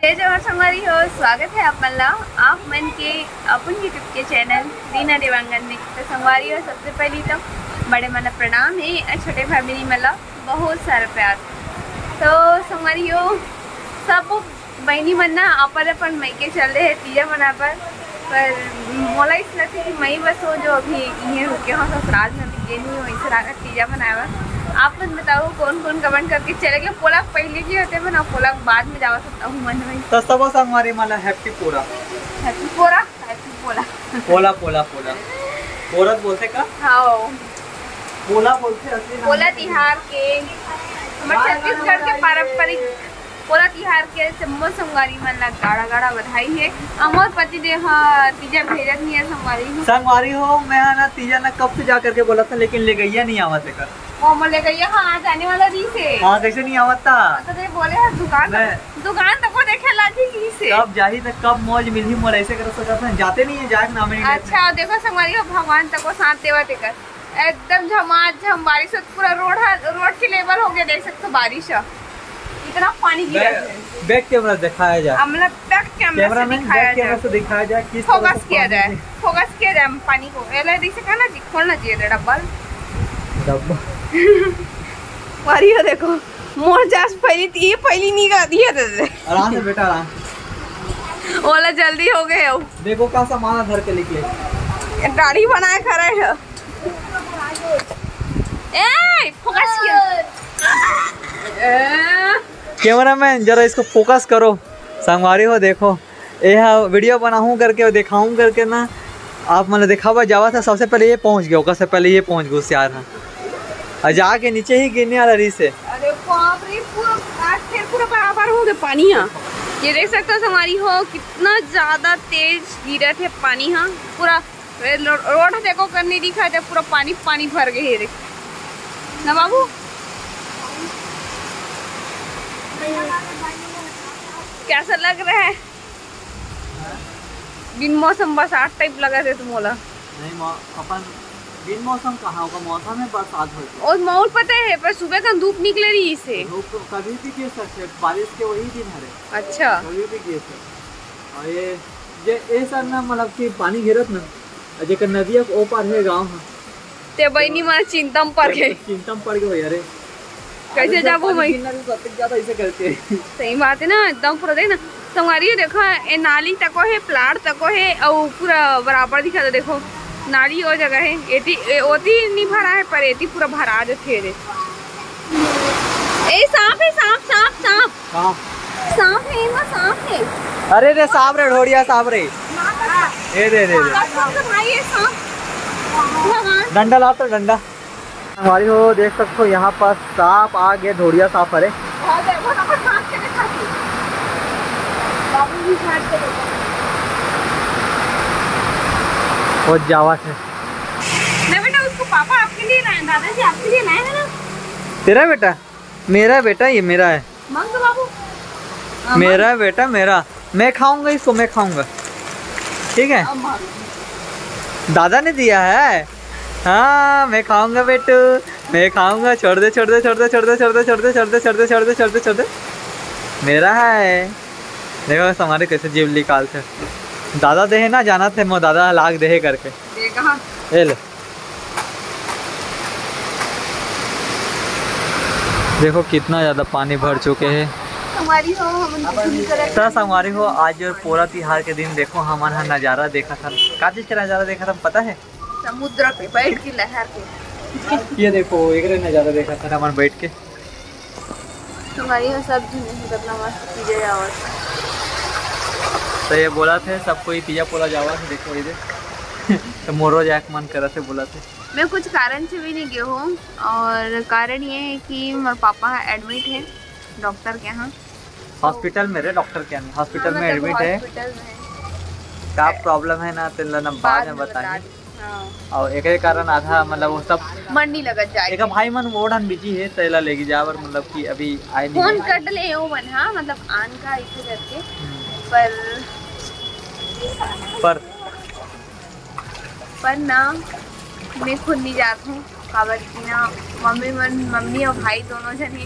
जवाहर संगवारी हो, स्वागत है आप मन के अपन यूट्यूब के चैनल रीना देवांगन में। तो संगवारी हो, सबसे पहली तो बड़े मन प्रणाम है, छोटे फैमिली मला बहुत सारा प्यार। तो संगवारी हो, सब बहनी मन ना अपन मई के चल रहे हैं तीजा मना पर मोला इस लगता कि मई बस हो जो अभी ये रुके हो ससुराल में अभी ये नहीं हो इस तीजा मनावा। आप लोग बताओ कौन कौन कमेंट करके चले गए। पोलाक पहले की होते हैं ना, पोलाक बाद में जावा सकता हूँ मन में। तो सब संगवारी मला हैप्पी पोला हैप्पी पोला हैप्पी पोला पोला पोला पोला पोरत बोलते का? हाँ पोला बोलते असली पोला तिहार के हमारे छत्तीसगढ़ के पारंपरिक पोला तिहार के सम्मो संगवारी मन ला गाड़ा गाड़ा बधाई है। अमोर पति देव तीजा भेजत नहीं है संगवारी हो। मैं ना तीजा ना कब से जा करके बोला था, लेकिन ले गईया नहीं आवत कर। वो मैं ले गई हाँ जाने वाला री से। हाँ कैसे नहीं आवत था? तो दे बोले है दुकान तक को देखे लागी री से। कब जाही तक कब मौज मिली मोर ऐसे कर सोचा था जाते नहीं है जाए नाम नहीं। अच्छा देखो संगवारी हो, भगवान तक को साथ देवा देकर एकदम झमाझम बारिश हो, पूरा रोड के लेवल हो गया। देख सकते हो बारिश इतना पानी गिरा है। बैक कैमरा दिखाया जाए, मतलब बैक कैमरा से दिखाया जाए, किस फोकस किया जाए पानी को। एला देख सकते ना, खोलना चाहिए डब्बा वारियो देखो मोर जास पहली नहीं कर दिया दे। आराम से बेटा आराम। ओला जल्दी हो गए हो। देखो का सामान धर के निकले, दाढ़ी बनाए खड़े है। ए फोकस किया कैमरामैन, जरा इसको फोकस करो। संगवारी हो देखो, यह वीडियो बनाऊं करके दिखाऊं करके ना आप मतलब दिखावा जावा था। सबसे पहले ये पहुंच गया, से पहले ये पहुंच गया उससे आ रहा और जाके नीचे ही गिरने वाला री से। अरे बाप रे, पूरा बराबर हो गया पानी। यहाँ ये देख सकते हो संगवारी हो, कितना ज्यादा तेज गिरा थे पानी। हाँ पूरा रोड देखो करने दिखा था, पूरा पानी भर गए देख ना बाबू। कैसा लग रहा है? बिन मौसम बरसात टाइप लगा थे तुम बोला नहीं। अपन बिन मौसम कहाँ होगा, मौसम में बरसात हो। और मौसम पता है, पर सुबह का धूप निकले रही इसे। धूप कभी भी गिर सकते, बारिश के वही दिन है। अच्छा कभी भी गिर सकते। और ये सर ना मतलब कि पानी गिरत ना जेकर नदिया के ओ पार है गाँव ते बहनी मन चिंता में पड़ गए। अरे कैसे जाबो भाई, ज्यादा ऐसे करते हैं। सही बात है ना, एकदम पूरा देख ना संगवारी देखो, ये नाली तको है, प्लाट तको है और पूरा बराबर दिखा था। देखो नाली वो जगह है, ओती नहीं भरा है पर एती पूरा भरा जाते रे। ए सांप है, सांप सांप सांप सांप है ना, सांप है। अरे रे सांप रे, ढोड़िया सांप रे। ए रे भाई सांप डंडा ला तो डंडा। हमारी हो देख सकते हो यहाँ पर सांप आ गया, ढोड़िया सांप। अरे बहुत जावा से। नहीं बेटा, उसको पापा आपके लिए लाए, दादाजी आपके लिए लाए हैं ना। तेरा बेटा? मेरा बेटा, ये मेरा है। मांग दो बाबू। मेरा बेटा मेरा, मैं खाऊंगा इसको, मैं खाऊंगा ठीक है। दादा ने दिया है। हाँ मैं खाऊंगा बेटू, मैं खाऊंगा। छोड़ दे छोड़ दे छोड़ दे छोड़ दे छोड़ दे छोड़ दे छोड़ दे छोड़ दे छोड़ दे छोड़ दे छोड़ दे, मेरा है। देखो हमारे कैसे जीव निकालते। दादा दे ना जाना थे, मो दादा लाग दे करके ए ले। देखो कितना ज्यादा पानी भर चुके हैं। संगवारी हो आज पोला तिहार के दिन देखो हमारा नज़ारा देखा था। क्या चीज का नज़ारा देखा था पता है? समुद्र पे बैठ के लहर के। ये देखो एक नज़ारा देखा था हमारे बैठ के। तुम्हारी सब तो ये बोला थे सबको ही तीजा पोला जावा है। देखो इधर तो मोरो जाक मन करा थे, बोला थे। मैं कुछ कारण से भी नहीं गई हूँ, और कारण ये है कि मेरे पापा एडमिट है डॉक्टर के यहाँ। हॉस्पिटल में रे, डॉक्टर के यहाँ हॉस्पिटल में एडमिट है। क्या प्रॉब्लम है ना तेल ना बाद में बताएंगे। और एक कारण आधा मतलब वो सब मंडी लगत जाए। एक भाई मन वोडन बिजी है तेला लेके जावर, मतलब कि अभी आए नहीं। फोन कट ले हो मन। हाँ मतलब आन का इसे करके पर ना मैं खुद नहीं जाता हूँ। काबर की ना मम्मी और भाई दोनों जने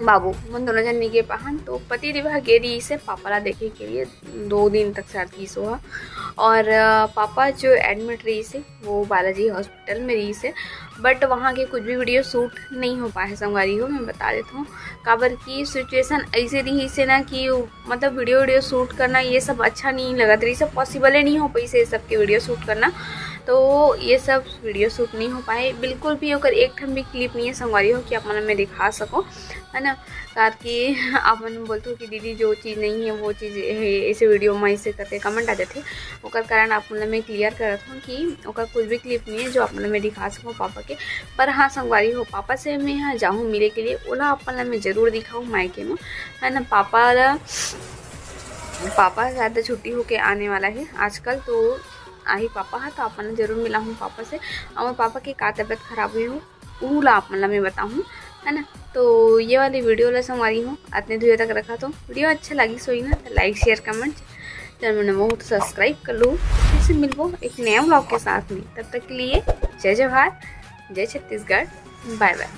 बाबू मन दोनों जन निगे पहन तो पति दिवह गेरी से पापा ला देखे के लिए 2 दिन तक शायद सो है। और पापा जो एडमिट रही से वो बालाजी हॉस्पिटल में रही से, बट वहाँ के कुछ भी वीडियो शूट नहीं हो पाए संगवारी हो। मैं बता देता हूँ काबर की सिचुएशन ऐसे रही से ना कि मतलब वीडियो शूट करना ये सब अच्छा नहीं लगत रही, सब पॉसिबल नहीं हो पाई से सब के वीडियो शूट करना, तो ये सब वीडियो शूट नहीं हो पाए बिल्कुल भी। अगर एक ठन भी क्लिप नहीं है संगवारी हो कि आप मन में दिखा सको, है ना, कार कि आप मन बोलते हो कि दीदी जो चीज़ नहीं है वो चीज़ है ऐसे वीडियो में ऐसे करके कमेंट आ जाते, ओकर कारण आप मन में क्लियर करत हूँ कि ओकर कुछ भी क्लिप नहीं है जो आप मन में दिखा सको पापा के। पर हाँ संगवारी हो पापा से मैं यहाँ जाऊँ मिले के लिए, ओला आप मन में ज़रूर दिखाऊँ मायके में, है ना। पापा शायद छुट्टी होके आने वाला है आजकल, तो आई पापा है तो आप मन जरूर मिला हूँ पापा से। और पापा की का तबीयत खराब हुई हो वो ला आप मन मैं बताऊँ, है ना। तो ये वाली वीडियो ला संगवारी हूँ इतने दूर तक रखा, तो वीडियो अच्छा लगी सोई ना तो लाइक शेयर कमेंट चैनल मैंने बहुत सब्सक्राइब कर लो। फिर से मिलबो एक नया व्लॉग के साथ में, तब तक के लिए जय जवाहर, जय छत्तीसगढ़, बाय बाय।